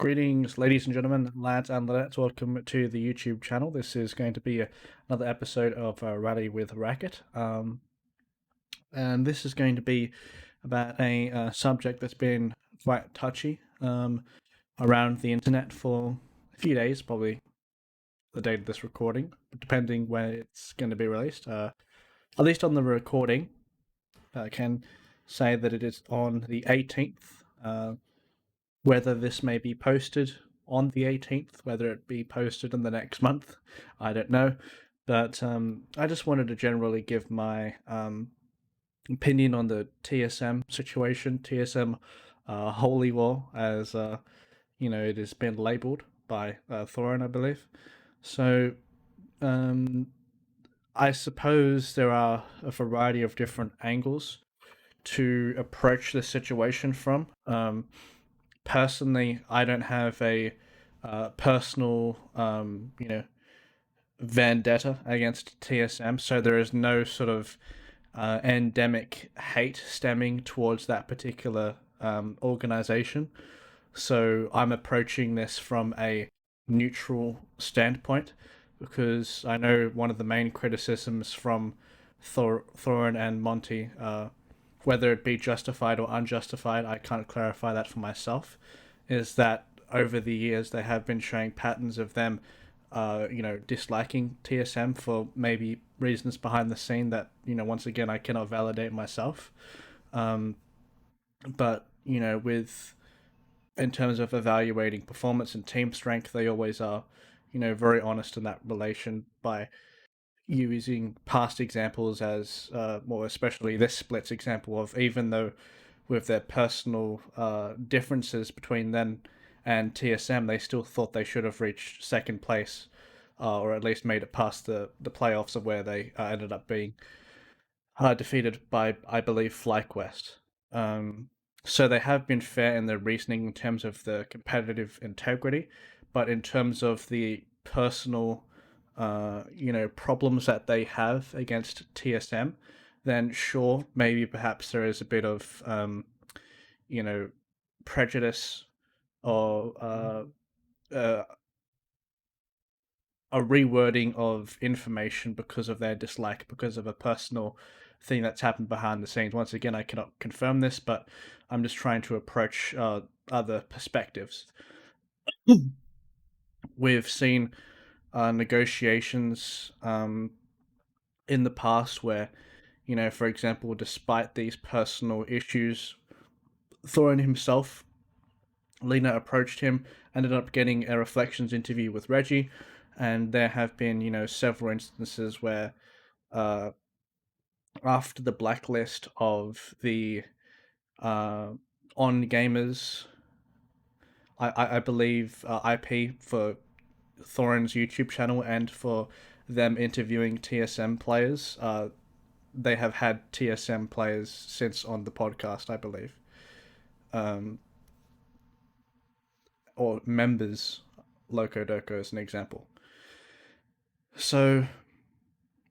Greetings, ladies and gentlemen, lads and ladettes. Welcome to the YouTube channel. This is going to be another episode of Rally with Racquet. And this is going to be about a subject that's been quite touchy around the internet for a few days, probably the date of this recording, depending when it's going to be released. At least on the recording, I can say that it is on the 18th. Whether this may be posted on the 18th, whether it be posted in the next month, I don't know. But I just wanted to generally give my opinion on the TSM situation, TSM Holy War, as it has been labeled by Thorin, I believe. So I suppose there are a variety of different angles to approach the situation from. Personally, I don't have a personal, vendetta against TSM, so there is no sort of endemic hate stemming towards that particular organization. So I'm approaching this from a neutral standpoint because I know one of the main criticisms from Thorin and Monty, whether it be justified or unjustified, I can't clarify that for myself, is that over the years they have been showing patterns of them, disliking TSM for maybe reasons behind the scene that, once again, I cannot validate myself. But, with in terms of evaluating performance and team strength, they always are, very honest in that relation by using past examples as, well, especially this splits example of even though with their personal differences between them and TSM, they still thought they should have reached second place, or at least made it past the playoffs of where they ended up being defeated by, I believe, FlyQuest. Um, so they have been fair in their reasoning in terms of the competitive integrity, but in terms of the personal, problems that they have against TSM, then sure, maybe perhaps there is a bit of, you know, prejudice or uh, a rewording of information because of their dislike, because of a personal thing that's happened behind the scenes. Once again, I cannot confirm this, but I'm just trying to approach other perspectives. We've seen negotiations in the past where, for example, despite these personal issues, Thorin himself, Lena approached him, ended up getting a Reflections interview with Reggie, and there have been, several instances where uh, after the blacklist of the uh, on gamers, I believe IP for Thorin's YouTube channel and for them interviewing TSM players. They have had TSM players since on the podcast, I believe, um, or members. Loco Doco as an example. So,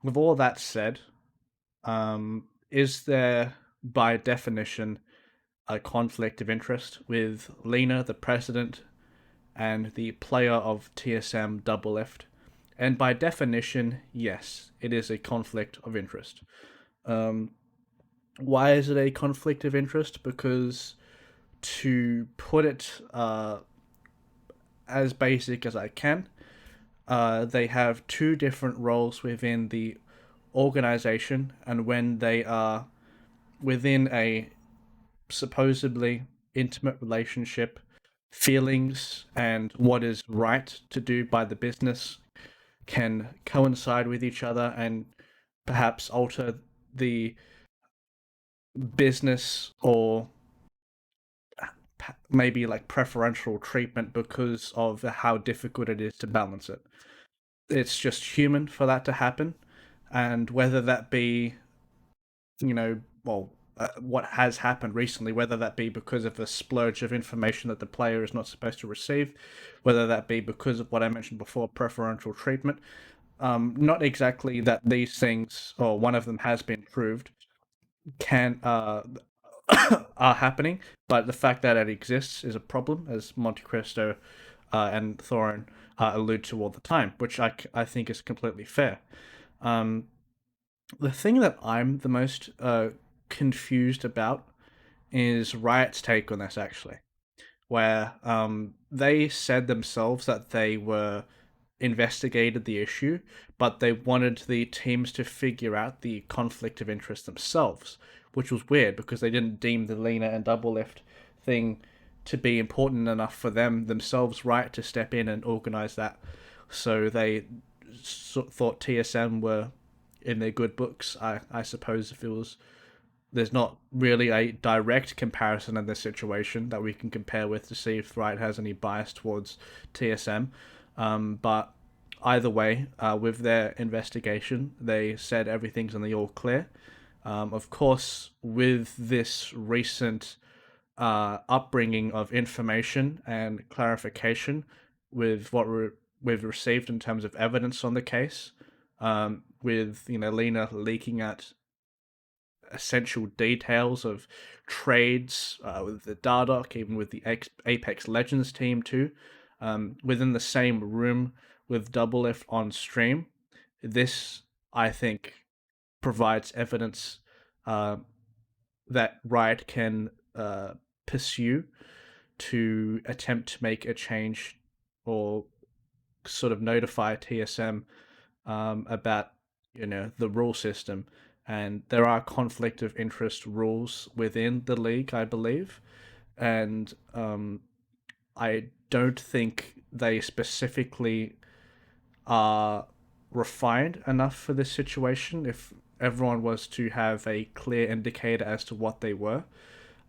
with all that said, is there by definition a conflict of interest with Lena, the president, and the player of TSM Doublelift? And by definition, yes, it is a conflict of interest. Um, why is it a conflict of interest? Because to put it as basic as I can, they have two different roles within the organization, and when they are within a supposedly intimate relationship, feelings and what is right to do by the business can coincide with each other and perhaps alter the business or maybe like preferential treatment because of how difficult it is to balance it. It's just human for that to happen, and whether that be, what has happened recently, whether that be because of a splurge of information that the player is not supposed to receive, whether that be because of what I mentioned before, preferential treatment. Not exactly that these things, or one of them has been proved, can are happening, but the fact that it exists is a problem, as Monte Cristo and Thorin allude to all the time, which I think is completely fair. Um, the thing that I'm the most confused about is Riot's take on this, actually, where they said themselves that they were investigated the issue, but they wanted the teams to figure out the conflict of interest themselves, which was weird because they didn't deem the Lena and double lift thing to be important enough for them themselves, right, to step in and organize that. So they thought TSM were in their good books. I suppose if it was, there's not really a direct comparison in this situation that we can compare with to see if Riot has any bias towards TSM. But either way, with their investigation, they said everything's in the all clear. Of course, with this recent upbringing of information and clarification, with what we've received in terms of evidence on the case, with Lena leaking out essential details of trades with the Dardoch, even with the Apex Legends team too, within the same room with Doublelift on stream. This, I think, provides evidence uh, that Riot can pursue to attempt to make a change or sort of notify TSM about the rule system, and there are conflict of interest rules within the league, I believe, and I don't think they specifically are refined enough for this situation. If everyone was to have a clear indicator as to what they were,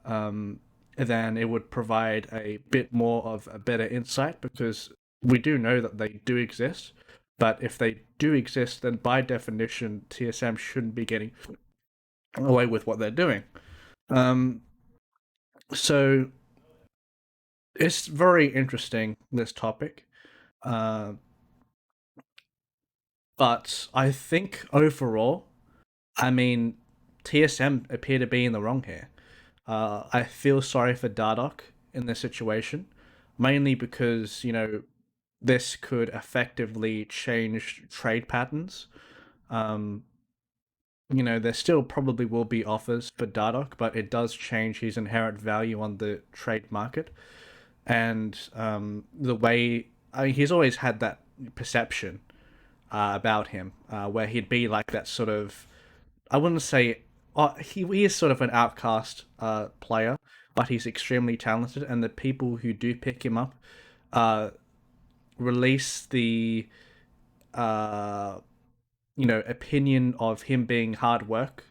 then it would provide a bit more of a better insight, because we do know that they do exist. But if they do exist, then by definition, TSM shouldn't be getting away with what they're doing. Um, so it's very interesting, this topic. Uh, but I think overall, I mean, TSM appear to be in the wrong here. I feel sorry for Dardoch in this situation, mainly because this could effectively change trade patterns. Um, there still probably will be offers for Dardoch, but it does change his inherent value on the trade market. And the way, I mean, he's always had that perception about him, where he'd be like that sort of, I wouldn't say, he is sort of an outcast player, but he's extremely talented, and the people who do pick him up uh, release the uh, opinion of him being hard work,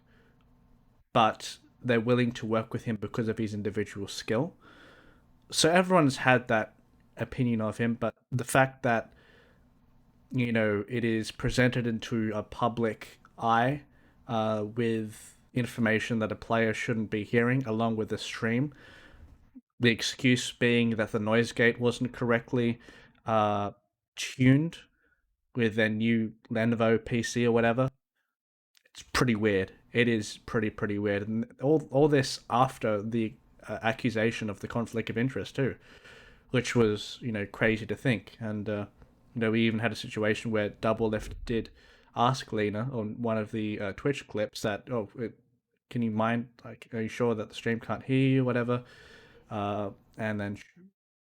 but they're willing to work with him because of his individual skill. So everyone's had that opinion of him, but the fact that it is presented into a public eye with information that a player shouldn't be hearing, along with the stream. The excuse being that the noise gate wasn't correctly uh, tuned with their new Lenovo PC or whatever. It's pretty weird. It is pretty weird, and all this after the accusation of the conflict of interest too, which was crazy to think. And we even had a situation where Doublelift did ask Lena on one of the Twitch clips that, can you mind, like, are you sure that the stream can't hear you, whatever? And then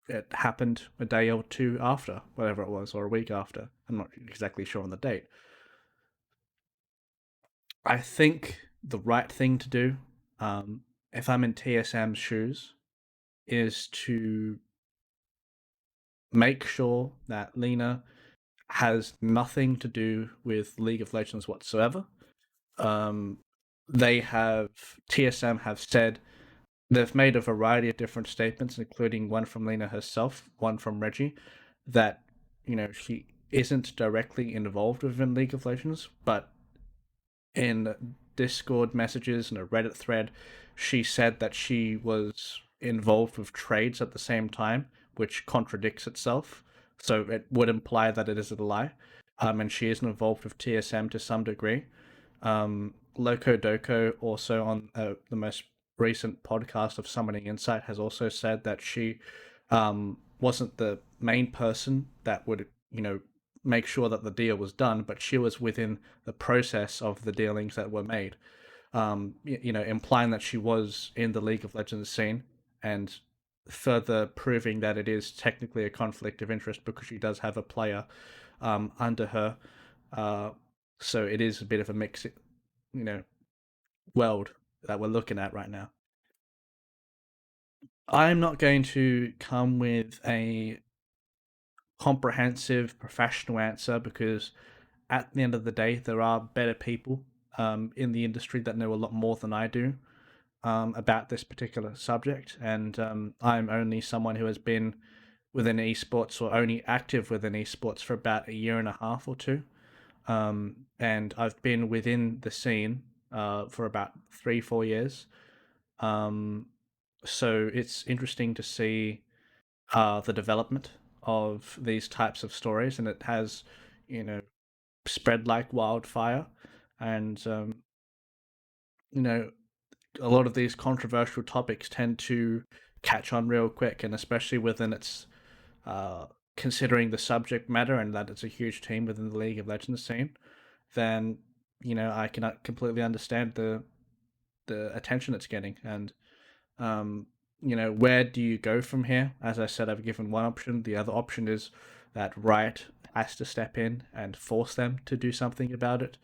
it happened a day or two after, whatever it was, or a week after. I'm not exactly sure on the date. I think the right thing to do, if I'm in TSM's shoes, is to make sure that Lena has nothing to do with League of Legends whatsoever. Um, they have TSM have said they've made a variety of different statements, including one from Lena herself, one from Reggie, that she isn't directly involved within League of Legends, but in Discord messages and a Reddit thread, she said that she was involved with trades at the same time, which contradicts itself. So it would imply that it is a lie. And she is involved with TSM to some degree. Loco Doco also on the most recent podcast of Summoning Insight has also said that she wasn't the main person that would, make sure that the deal was done, but she was within the process of the dealings that were made. Implying that she was in the League of Legends scene and further proving that it is technically a conflict of interest because she does have a player under her. Uh, so it is a bit of a mix, you know, world that we're looking at right now. I'm not going to come with a comprehensive professional answer because at the end of the day, there are better people in the industry that know a lot more than I do about this particular subject. And I'm only someone who has been within esports or only active within esports for about a year and a half or two. And I've been within the scene for about 3, 4 years. Um, so it's interesting to see the development of these types of stories, and it has, you know, spread like wildfire. And you know, a lot of these controversial topics tend to catch on real quick, and especially within its uh, considering the subject matter and that it's a huge team within the League of Legends scene, then I can completely understand the attention it's getting. And um, where do you go from here? As I said, I've given one option. The other option is that Riot has to step in and force them to do something about it.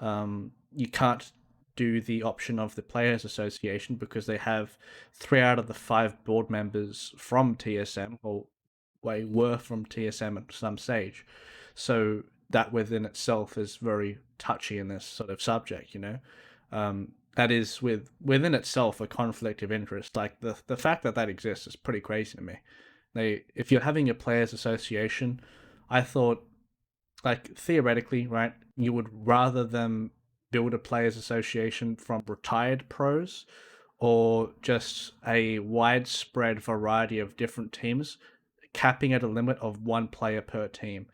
You can't do the option of the Players Association because they have 3 out of the 5 board members from TSM, or they were from TSM at some stage. So that within itself is very touchy in this sort of subject. That is within itself a conflict of interest. Like the fact that that exists is pretty crazy to me. If you're having a players association, I thought, like, theoretically, right, you would rather them build a players association from retired pros or just a widespread variety of different teams, capping at a limit of one player per team.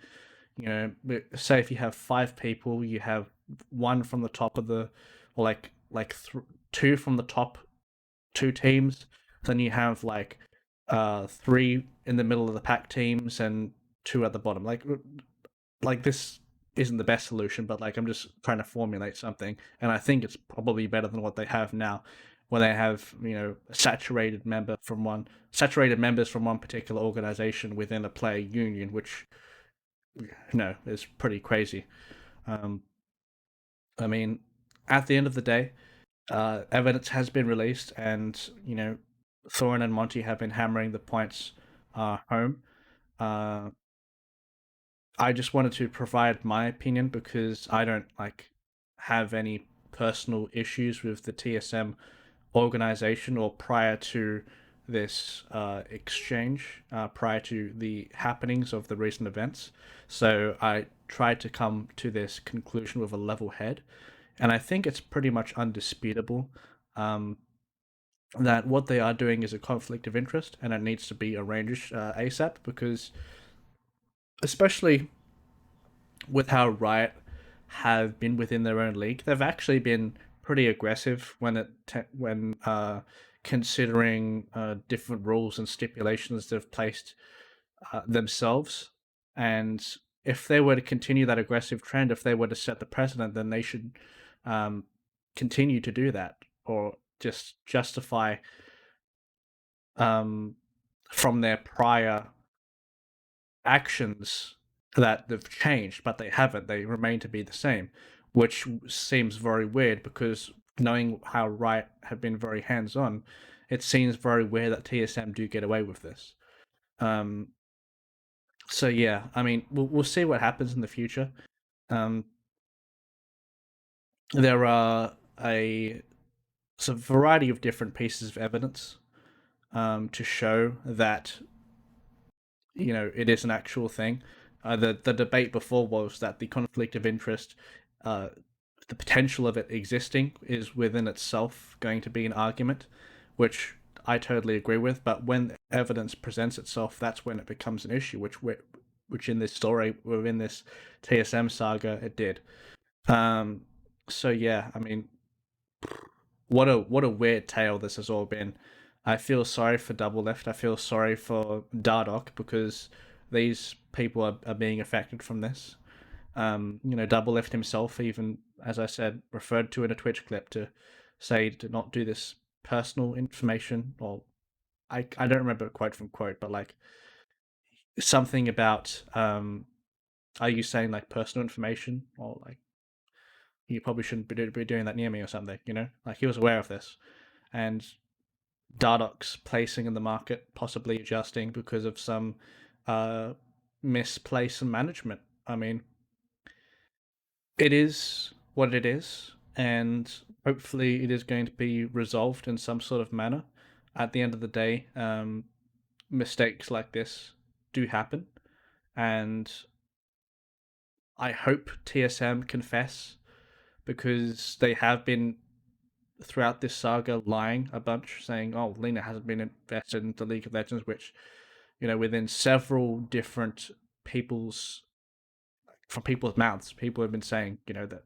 Say if you have 5 people, you have one from the top of the, or two from the top 2 teams. Then you have like 3 in the middle of the pack teams and 2 at the bottom. Like this isn't the best solution, but like I'm just trying to formulate something, and I think it's probably better than what they have now, where they have saturated members from one particular organization within a player union, which is pretty crazy. Um, I mean, at the end of the day, evidence has been released, and Thorin and Monty have been hammering the points home. Uh, I just wanted to provide my opinion because I don't have any personal issues with the TSM organization or prior to this exchange, prior to the happenings of the recent events. So I tried to come to this conclusion with a level head, and I think it's pretty much undisputable um, that what they are doing is a conflict of interest, and it needs to be arranged ASAP because, especially with how Riot have been within their own league, they've actually been pretty aggressive when considering different rules and stipulations they've placed themselves. And if they were to continue that aggressive trend, if they were to set the precedent, then they should um, continue to do that, or just justify um, from their prior actions that they've changed, but they haven't. They remain to be the same, which seems very weird because knowing how Riot have been very hands on, it seems very weird that TSM do get away with this. Um, so yeah, I mean, we'll see what happens in the future. Um, there are a variety of different pieces of evidence to show that it is an actual thing. The debate before was that the conflict of interest, uh, the potential of it existing, is within itself going to be an argument, which I totally agree with. But when evidence presents itself, that's when it becomes an issue. Which in this story, within this TSM saga, it did. Um, so yeah, I mean, what a weird tale this has all been. I feel sorry for Double Lift. I feel sorry for Dardoch because these people are being affected from this. Double Lift himself, even as I said, referred to in a Twitch clip to say to not do this personal information, or I don't remember quote from quote, but like something about are you saying like personal information, or like you probably shouldn't be doing that near me or something, like he was aware of this. And Dardoch's placing in the market possibly adjusting because of some uh misplace in management. I mean, it is what it is, and hopefully it is going to be resolved in some sort of manner. At the end of the day, mistakes like this do happen, and I hope TSM confess, because they have been throughout this saga lying a bunch, saying, "Oh, Lena hasn't been invested into League of Legends," which within several different people's from people's mouths, people have been saying, that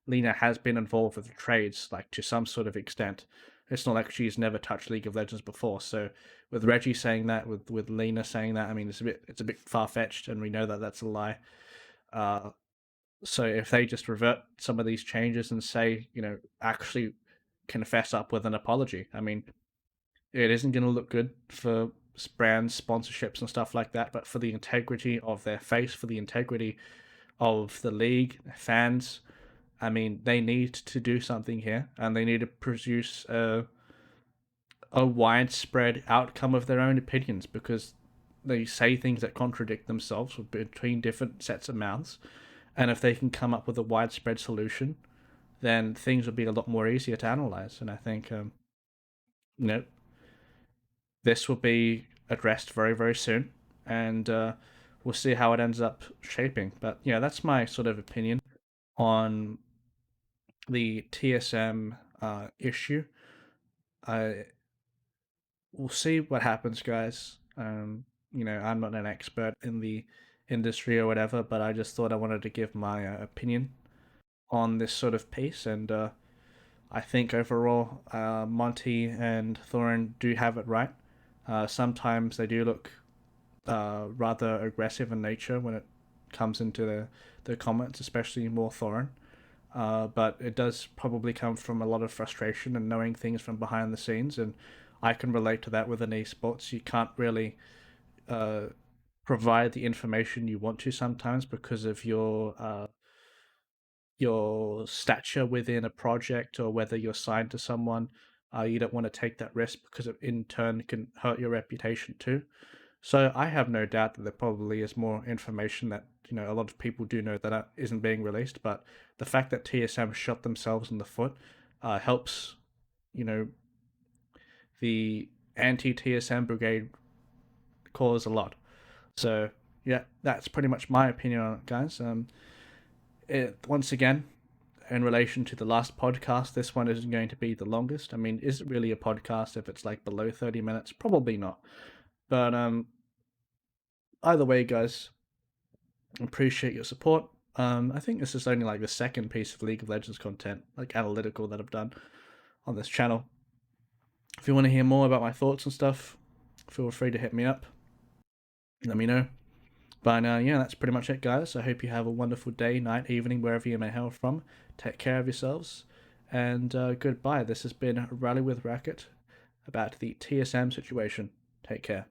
Lena has been involved with the trades, like to some sort of extent. It's not like she's never touched League of Legends before. So with Reggie saying that, with Lena saying that, I mean, it's a bit far fetched, and we know that that's a lie. Uh, so if they just revert some of these changes and say, actually confess up with an apology, I mean, it isn't going to look good for brands, sponsorships, and stuff like that. But for the integrity of their face, for the integrity of the league, fans, I mean, they need to do something here, and they need to produce a widespread outcome of their own opinions, because they say things that contradict themselves between different sets of mouths. And if they can come up with a widespread solution, then things will be a lot more easier to analyze. And I think, you know, this will be addressed very, very soon, and we'll see how it ends up shaping. But yeah, that's my sort of opinion on the TSM issue. I We'll see what happens, guys. I'm not an expert in the industry or whatever, but I just thought I wanted to give my opinion on this sort of piece, and I think overall, Monty and Thorin do have it right. Sometimes they do look rather aggressive in nature when it comes into the comments, especially more Thorin. But it does probably come from a lot of frustration and knowing things from behind the scenes, and I can relate to that within esports. You can't really uh, provide the information you want to sometimes because of your stature within a project, or whether you're signed to someone. You don't want to take that risk because it in turn can hurt your reputation too. So I have no doubt that there probably is more information that a lot of people do know that isn't being released. But the fact that TSM shot themselves in the foot helps you know the anti TSM brigade cause a lot. So yeah, that's pretty much my opinion on it, guys. Once again, in relation to the last podcast, this one isn't going to be the longest. I mean, is it really a podcast if it's like below 30 minutes? Probably not. But either way, guys, appreciate your support. I think this is only like the second piece of League of Legends content, like analytical, that I've done on this channel. If you want to hear more about my thoughts and stuff, feel free to hit me up. Let me know. But yeah, that's pretty much it, guys. I hope you have a wonderful day, night, evening, wherever you may hail from. Take care of yourselves, and goodbye. This has been Rally with Racquet about the TSM situation. Take care.